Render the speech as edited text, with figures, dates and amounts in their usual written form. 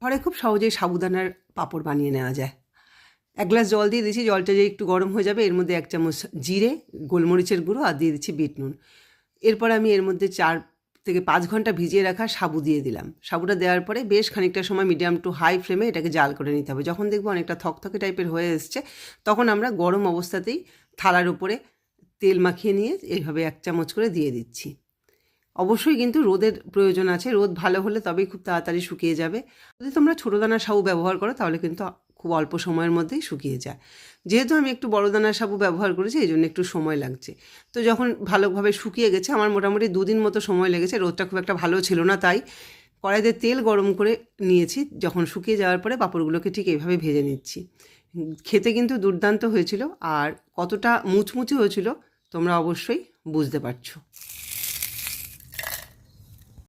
ঘরে খুব সহজেই সাবুদানার পাঁপড় বানিয়ে নেওয়া যায়। 1 গ্লাস জল দিয়ে দিয়েছি, জলটা যে একটু গরম হয়ে যাবে এর মধ্যে 1 চামচ জিরে, গোলমরিচের গুঁড়ো আর দিয়ে দিচ্ছি বিট নুন। এরপর আমি এর মধ্যে 4 থেকে 5 ঘন্টা ভিজিয়ে রাখা সাবু দিয়ে দিলাম। সাবুটা দেওয়ার পরে বেশ খানিকটা সময় মিডিয়াম টু হাই ফ্লেমে এটাকে জাল করে নিতে হবে। যখন দেখবো অনেকটা থকথকে টাইপের হয়ে এসছে তখন আমরা গরম অবস্থাতেই থালার উপরে তেল মাখিয়ে নিয়ে এইভাবে 1 চামচ করে দিয়ে দিচ্ছি। অবশ্যই কিন্তু রোদের প্রয়োজন আছে, রোদ ভালো হলে তবেই খুব তাড়াতাড়ি শুকিয়ে যাবে। যদি তোমরা ছোটো দানার সাবু ব্যবহার করো তাহলে কিন্তু খুব অল্প সময়ের মধ্যেই শুকিয়ে যায়। যেহেতু আমি একটু বড় দানার সাবু ব্যবহার করেছি এই জন্য একটু সময় লাগছে। তো যখন ভালোভাবে শুকিয়ে গেছে, আমার মোটামুটি 2 দিন মতো সময় লেগেছে, রোদটা খুব একটা ভালো ছিল না, তাই কড়াইতে তেল গরম করে নিয়েছি। যখন শুকিয়ে যাওয়ার পরে পাঁপড়গুলোকে ঠিক এইভাবে ভেজে নিচ্ছি। খেতে কিন্তু দুর্দান্ত হয়েছিল, আর কতটা মুচমুচে হয়েছিল তোমরা অবশ্যই বুঝতে পারছো।